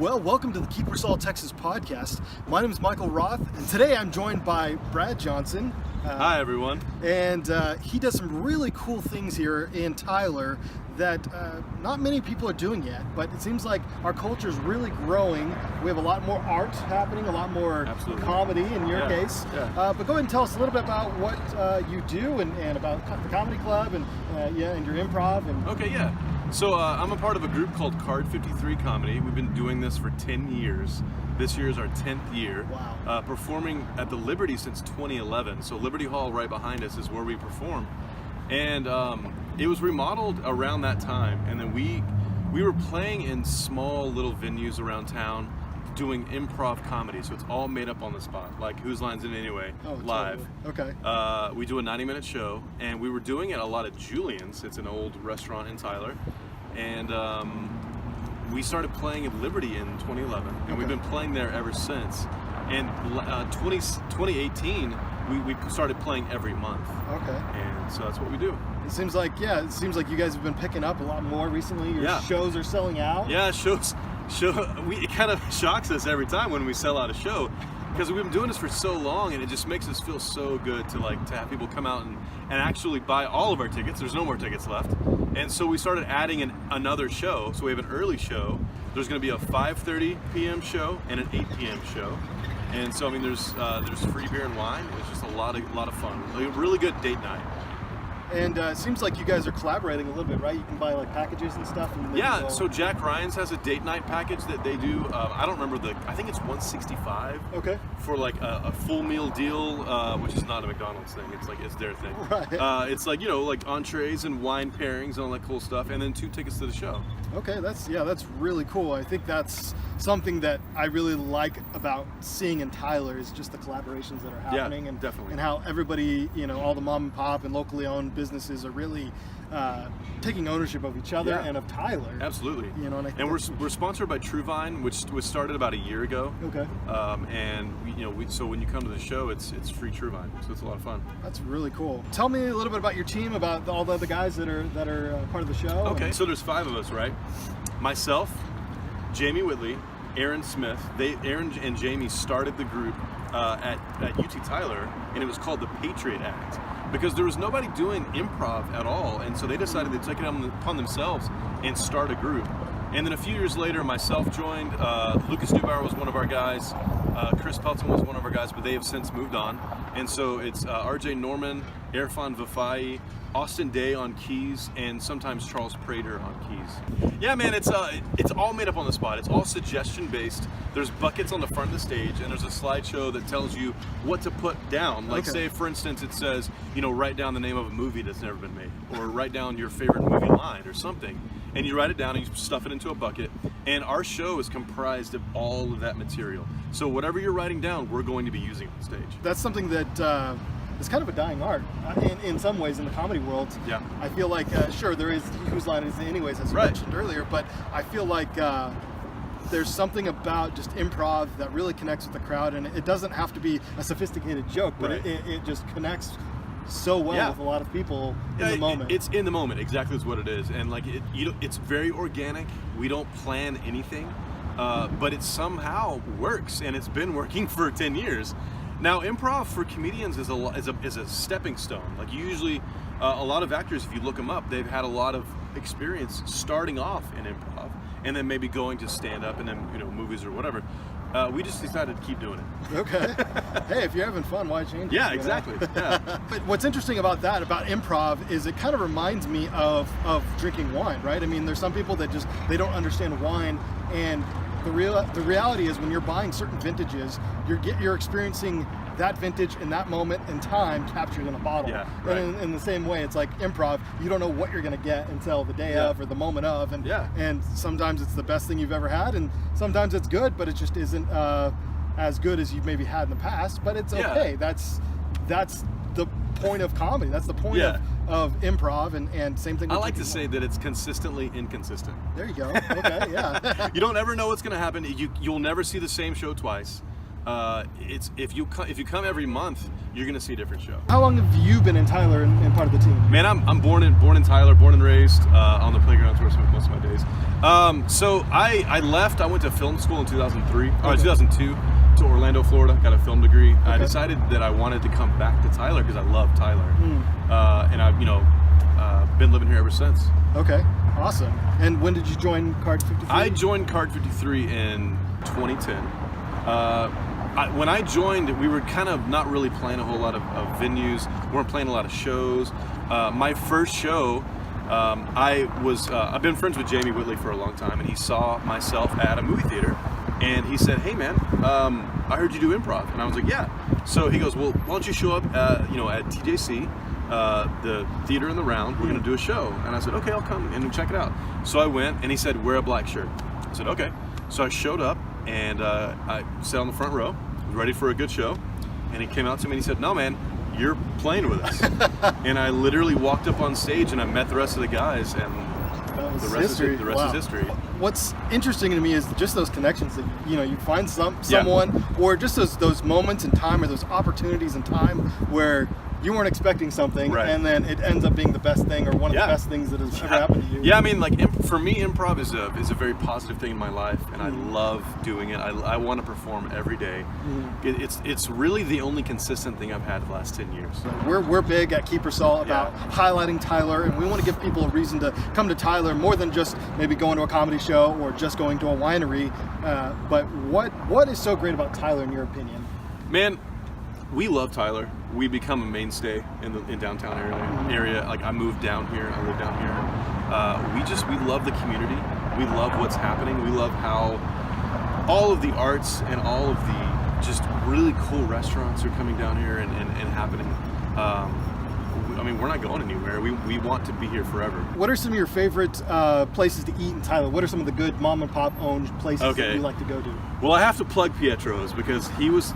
Well, welcome to the Kiepersol, Texas podcast. My name is Michael Roth, and today I'm joined by Brad Johnson. Hi, everyone. And he does some really cool things here in Tyler that not many people are doing yet, but it seems like our culture is really growing. We have a lot more art happening, a lot more comedy in your case. But go ahead and tell us a little bit about what you do and about the comedy club and your improv. Okay, yeah. So I'm a part of a group called Card 53 Comedy. We've been doing this for 10 years. This year is our 10th year. Wow. Performing at the Liberty since 2011. So Liberty Hall right behind us is where we perform. And it was remodeled around that time. And then we were playing in small little venues around town doing improv comedy. So it's all made up on the spot, like Whose Line's It Anyway, live. Totally. Okay. We do a 90-minute show, and we were doing it a lot at Julian's. It's an old restaurant in Tyler. And we started playing at Liberty in 2011, and we've been playing there ever since. And 2018, we started playing every month. Okay. And so that's what we do. It seems like you guys have been picking up a lot more recently. Your shows are selling out. Yeah, it kind of shocks us every time when we sell out a show, because we've been doing this for so long, and it just makes us feel so good to have people come out and actually buy all of our tickets. There's no more tickets left. And so we started adding another show. So we have an early show. There's going to be a 5:30 p.m. show and an 8 p.m. show. And so there's free beer and wine. It's just a lot of fun. A really good date night. And it seems like you guys are collaborating a little bit, right? You can buy packages and stuff. And so Jack Ryan's has a date night package that they do. I don't remember I think it's $165. Okay. For a full meal deal, which is not a McDonald's thing. It's their thing. Right. It's like entrees and wine pairings and all that cool stuff, and then 2 tickets to the show. Okay, that's really cool. I think that's something that I really like about seeing in Tyler is just the collaborations that are happening, and definitely. And how everybody, all the mom and pop and locally owned businesses are really taking ownership of each other and of Tyler. Absolutely. And we're sponsored by Truvine, which was started about a year ago. Okay. And so when you come to the show, it's free Truvine, so it's a lot of fun. That's really cool. Tell me a little bit about your team, about all the other guys that are part of the show. Okay. So there's 5 of us, right? Myself, Jamey Whitley, Aaron Smith. Aaron and Jamey started the group at UT Tyler, and it was called the Patriot Act, because there was nobody doing improv at all, and so they decided to take it upon themselves and start a group. And then a few years later, myself joined. Lucas Neubauer was one of our guys. Chris Pelton was one of our guys, but they have since moved on. And so it's RJ Norman, Erfan Vafaie, Austin Day on keys, and sometimes Charles Praytor on keys. Yeah, man, it's all made up on the spot. It's all suggestion based. There's buckets on the front of the stage, and there's a slideshow that tells you what to put down. Like, say, for instance, it says, write down the name of a movie that's never been made, or write down your favorite movie line or something. And you write it down and you stuff it into a bucket. And our show is comprised of all of that material. So whatever you're writing down, we're going to be using on stage. That's something that is kind of a dying art in some ways in the comedy world. Yeah. I feel like, sure, there is Whose Line Is It Anyways, as you mentioned earlier, but I feel like there's something about just improv that really connects with the crowd, and it doesn't have to be a sophisticated joke, but it just connects so well with a lot of people in the moment. It's in the moment, exactly is what it is. And it's very organic. We don't plan anything, but it somehow works, and it's been working for 10 years. Now, improv for comedians is a stepping stone. Like, usually, a lot of actors, if you look them up, they've had a lot of experience starting off in improv, and then maybe going to stand up and then movies or whatever. We just decided to keep doing it. Okay. Hey, if you're having fun, why change it? Yeah, exactly. Yeah. But what's interesting about improv is it kind of reminds me of drinking wine, right? There's some people that they don't understand wine, and the reality is when you're buying certain vintages, you're experiencing that vintage in that moment in time captured in a bottle. Yeah, right. And in the same way, it's like improv, you don't know what you're going to get until the day of or the moment of. And sometimes it's the best thing you've ever had, and sometimes it's good, but it just isn't as good as you've maybe had in the past. But it's okay. That's the point of comedy. That's the point of improv, and same thing with I like to say that it's consistently inconsistent. There you go. Okay, yeah. You don't ever know what's going to happen. You'll never see the same show twice. it's if you come every month, you're gonna see a different show. How long have you been in Tyler and part of the team? Man, I'm born in Tyler, born and raised on the playgrounds where I spent most of my days. So I left. I went to film school in 2003, or 2002, to Orlando, Florida. Got a film degree. I decided that I wanted to come back to Tyler because I love Tyler, and I've been living here ever since. Okay, awesome. And when did you join Card 53? I joined Card 53 in 2010. When I joined, we were kind of not really playing a whole lot of venues. We weren't playing a lot of shows. My first show, I've been friends with Jamey Whitley for a long time, and he saw myself at a movie theater, and he said, "Hey man, I heard you do improv," and I was like, "Yeah." So he goes, "Well, why don't you show up, at TJC, the theater in the Round? We're gonna do a show." And I said, "Okay, I'll come and check it out." So I went, and he said, "Wear a black shirt." I said, "Okay." So I showed up, and I sat on the front row, was ready for a good show, and he came out to me and he said, "No man, you're playing with us." And I literally walked up on stage and I met the rest of the guys, and the rest is history. What's interesting to me is just those connections that you find someone, or just those moments in time, or those opportunities in time where you weren't expecting something, and then it ends up being the best thing, or one of the best things that has ever happened to you. Yeah, I mean, like for me, improv is a very positive thing in my life, and I love doing it. I want to perform every day. It's really the only consistent thing I've had the last 10 years. We're big at Kiepersol about highlighting Tyler, and we want to give people a reason to come to Tyler more than just maybe going to a comedy show or just going to a winery. But what is so great about Tyler in your opinion? Man, we love Tyler. We become a mainstay in downtown area. Like, I moved down here. I live down here. We love the community. We love what's happening. We love how all of the arts and all of the just really cool restaurants are coming down here and happening. I mean, we're not going anywhere. We want to be here forever. What are some of your favorite places to eat in Tyler? What are some of the good mom and pop owned places that you like to go to? Well, I have to plug Pietro's because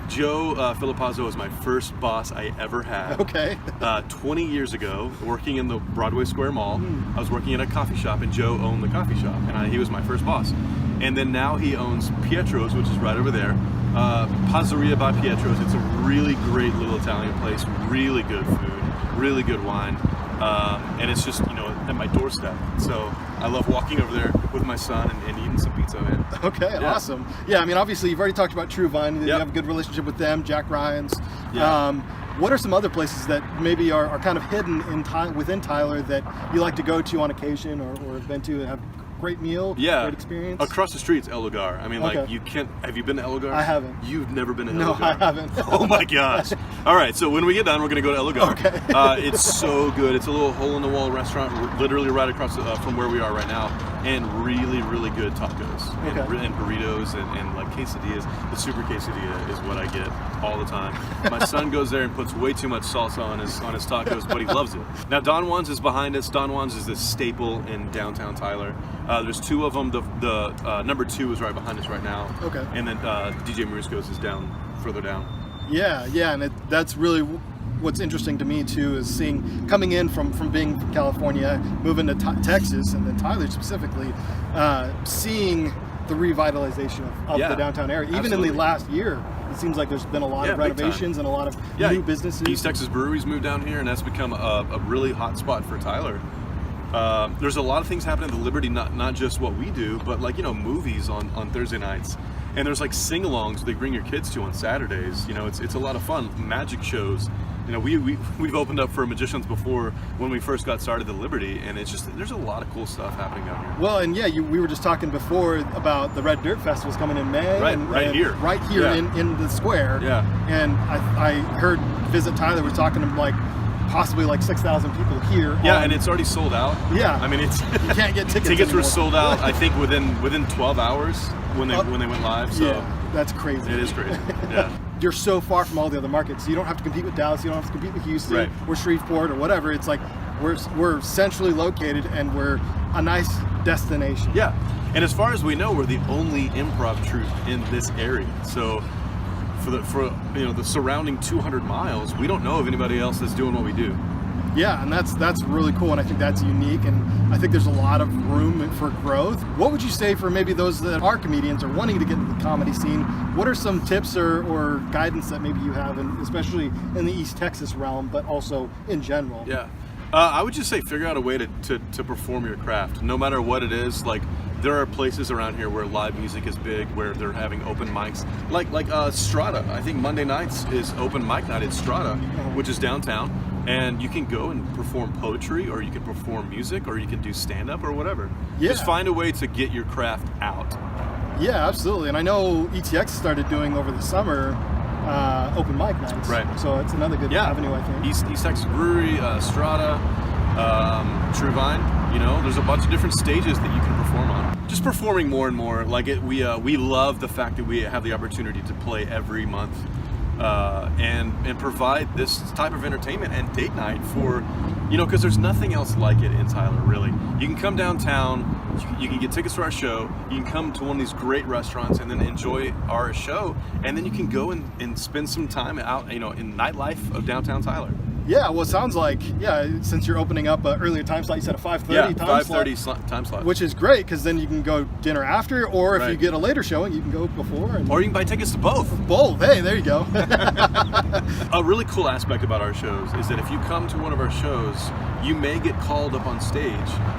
Joe Filipazzo was my first boss I ever had. 20 years ago, working in the Broadway Square Mall, I was working at a coffee shop, and Joe owned the coffee shop, and he was my first boss. And then now he owns Pietro's, which is right over there. Pizzeria by Pietro's. It's a really great little Italian place, really good food, really good wine, and it's just at my doorstep. So I love walking over there with my son and eating some pizza, man. Okay, awesome. Yeah, I mean, obviously you've already talked about True Vine. You have a good relationship with them, Jack Ryan's. What are some other places that maybe are kind of hidden within Tyler that you like to go to on occasion, or have been to, have great meal, great experience? Across the street's El Lugar. I mean, like, you can't. Have you been to El Lugar? I haven't. You've never been to El Lugar? No, I haven't. Oh my gosh! All right, so when we get done, we're gonna go to El Lugar. Okay. It's so good. It's a little hole-in-the-wall restaurant, literally right across from where we are right now, and really, really good tacos and burritos and like quesadillas. The super quesadilla is what I get all the time. My son goes there and puts way too much salsa on his tacos, but he loves it. Now Don Juan's is behind us. Don Juan's is the staple in downtown Tyler. There's two of them. The number 2 is right behind us right now. And then DJ Marisco's is further down. Yeah, and that's really what's interesting to me too, is coming in from being from California, moving to Texas, and then Tyler specifically, seeing the revitalization of the downtown area. Even in the last year, it seems like there's been a lot of renovations and a lot of new businesses. East Texas Breweries moved down here, and that's become a really hot spot for Tyler. There's a lot of things happening at the Liberty, not just what we do, but like, movies on Thursday nights. And there's like sing-alongs they bring your kids to on Saturdays. It's a lot of fun. Magic shows. We've opened up for magicians before when we first got started at the Liberty, and it's just, there's a lot of cool stuff happening down here. Well, and we were just talking before about the Red Dirt Festival's coming in May. Right here in the square. And I heard Visit Tyler was talking to like possibly like 6,000 people here. And it's already sold out. I mean, it's you can't get tickets. Tickets were sold out, I think, within 12 hours when they went live. So that's crazy. It is crazy. You're so far from all the other markets. You don't have to compete with Dallas. You don't have to compete with Houston or Shreveport or whatever. It's like we're centrally located, and we're a nice destination. And as far as we know, we're the only improv troupe in this area. So for the surrounding 200 miles, we don't know of anybody else that's doing what we do. Yeah, and that's really cool, and I think that's unique, and I think there's a lot of room for growth. What would you say for maybe those that are comedians or wanting to get into the comedy scene? What are some tips or guidance that maybe you have, and especially in the East Texas realm, but also in general? Yeah. I would just say figure out a way to perform your craft, no matter what it is. Like, there are places around here where live music is big, where they're having open mics, like Strata. I think Monday nights is open mic night at Strata, which is downtown, and you can go and perform poetry, or you can perform music, or you can do stand-up or whatever. Yeah. Just find a way to get your craft out. Yeah, absolutely. And I know ETX started doing over the summer open mic nights. Right. So it's another good avenue, I think. East Texas Brewery, Strata, True Vine. You know, there's a bunch of different stages that you can perform on. Just performing more and more. Like we love the fact that we have the opportunity to play every month and provide this type of entertainment and date night for, you know, because there's nothing else like it in Tyler, really. You can come downtown. You can get tickets to our show. You can come to one of these great restaurants and then enjoy our show, and then you can go and spend some time out, you know, in nightlife of downtown Tyler. Yeah, well, it sounds like, since you're opening up an earlier time slot, you said a 5:30 time slot. 5:30 time slot. Which is great, because then you can go dinner after, or if Right. you get a later showing, you can go before. Or you can buy tickets to both. Both. Hey, there you go. A really cool aspect about our shows is that if you come to one of our shows, you may get called up on stage,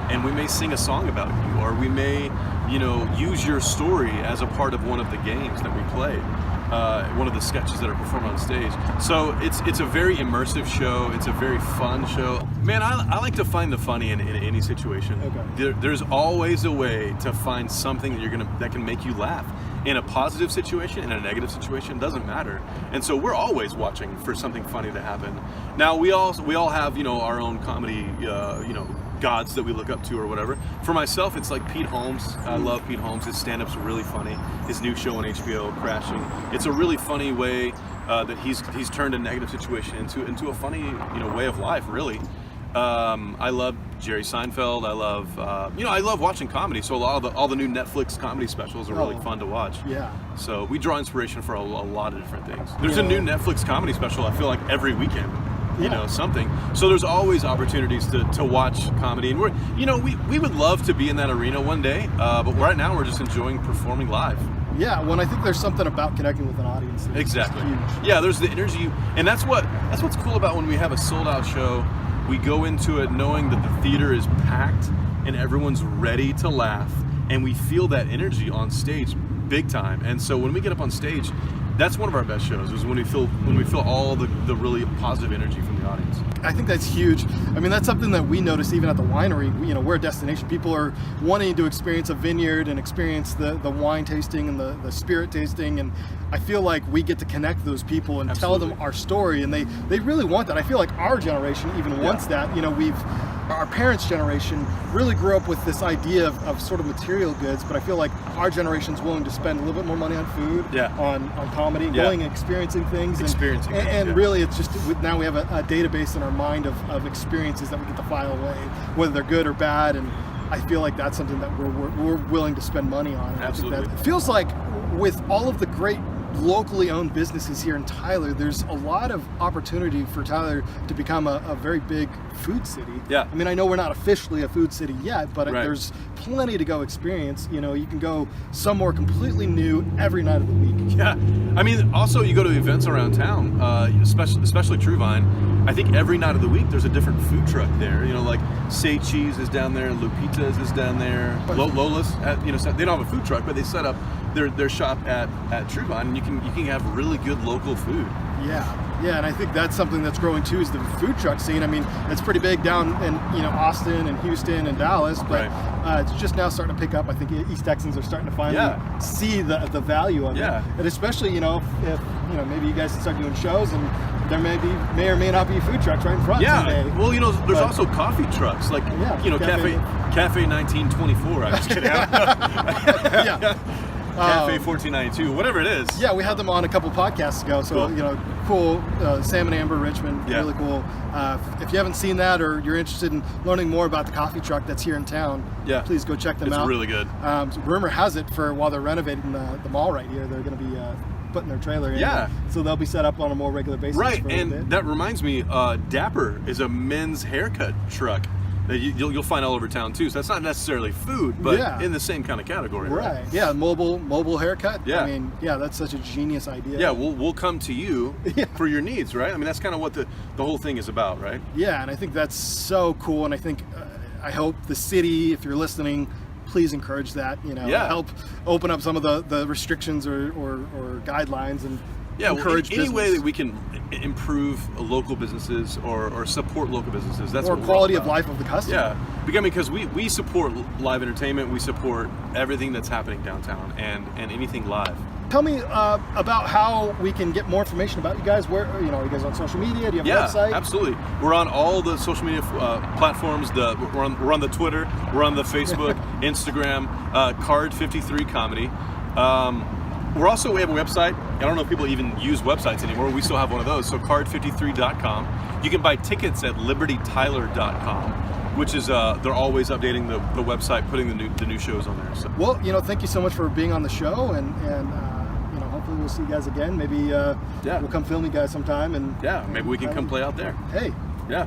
and we may sing a song about you, or we may, you know, use your story as a part of one of the games that we play. One of the sketches that are performed on stage. So it's a very immersive show. It's a very fun show. Man, I like to find the funny in any situation. Okay. There's always a way to find something that can make you laugh. In a positive situation, in a negative situation, doesn't matter. And so we're always watching for something funny to happen. Now we all have, you know, our own comedy, you know, gods that we look up to or whatever. For myself, it's like Pete Holmes. I love Pete Holmes. His stand-up's really funny. His new show on HBO, Crashing. It's a really funny way that he's turned a negative situation into a funny, you know, way of life, really. I love Jerry Seinfeld. I love watching comedy. So all the new Netflix comedy specials are really fun to watch. Yeah. So we draw inspiration for a lot of different things. There's a new Netflix comedy special, I feel like, every weekend. You know, something. So there's always opportunities to watch comedy, and we would love to be in that arena one day, but right now we're just enjoying performing live. Yeah, well, I think there's something about connecting with an audience. That's Exactly. huge. Yeah, there's the energy, and that's what's cool about when we have a sold out show. We go into it knowing that the theater is packed and everyone's ready to laugh, and we feel that energy on stage big time. And so when we get up on stage, that's one of our best shows, is when we feel all the really positive energy from the audience. I think that's huge. I mean, that's something that we notice even at the winery. You know, we're a destination. People are wanting to experience a vineyard and experience the wine tasting and the spirit tasting, and I feel like we get to connect those people and tell them our story, and they really want that. I feel like our generation even wants that. You know, our parents' generation really grew up with this idea of sort of material goods, but I feel like our generation's willing to spend a little bit more money on food, on comedy, going and experiencing things. And really it's just, now we have a database in our mind of experiences that we get to file away, whether they're good or bad, and I feel like that's something that we're willing to spend money on. And Absolutely. I think that, it feels like with all of the great locally owned businesses here in Tyler, there's a lot of opportunity for Tyler to become a very big food city. Yeah. I mean, I know we're not officially a food city yet, but Right. there's plenty to go experience. You know, you can go somewhere completely new every night of the week. Yeah, I mean, also you go to events around town, especially True Vine. I think every night of the week there's a different food truck there. You know, like Say Cheese is down there, Lupita's is down there, Lola's. They don't have a food truck, but they set up their shop at True Vine, and you can have really good local food. Yeah, and I think that's something that's growing too, is the food truck scene. I mean, it's pretty big down in Austin and Houston and Dallas, but it's just now starting to pick up. I think East Texans are starting to finally see the value of it, and especially if maybe you guys can start doing shows, and there may or may not be food trucks right in front someday. Well, there's also coffee trucks, like Cafe 1924. I'm just kidding. Cafe 1492, whatever it is. Yeah, we had them on a couple podcasts ago. So cool. Sam and Amber Richmond, really cool. If you haven't seen that, or you're interested in learning more about the coffee truck that's here in town, please go check them out. It's really good. Rumor has it, while they're renovating the mall right here, they're going to be putting their trailer in. Yeah. So they'll be set up on a more regular basis. Right, for a and bit. that reminds me, Dapper is a men's haircut truck that you'll find all over town too. So that's not necessarily food, but Yeah. in the same kind of category. Right. Yeah. Mobile haircut. Yeah. I mean, yeah, that's such a genius idea. Yeah, we'll come to you Yeah. for your needs, right? I mean, that's kind of what the whole thing is about, right? Yeah, and I think that's so cool. And I think, I hope the city, if you're listening, please encourage that. Yeah. Help open up some of the restrictions or guidelines and Yeah, encourage any way business. that we can improve local businesses or support local businesses, that's or what we're quality all of about. life of the customer. Yeah, because we support live entertainment, we support everything that's happening downtown and anything live. Tell me about how we can get more information about you guys. Where are you guys on social media? Do you have a website? Absolutely. We're on all the social media platforms. We're on the Twitter. We're on the Facebook, Instagram, Card 53 Comedy. We have a website. I don't know if people even use websites anymore. We still have one of those. So card53.com. You can buy tickets at libertytyler.com, which is they're always updating the website, putting the new shows on there. So. Well, thank you so much for being on the show, and hopefully we'll see you guys again. Maybe we'll come film you guys sometime. And yeah, maybe we can come play out there. Hey. Yeah.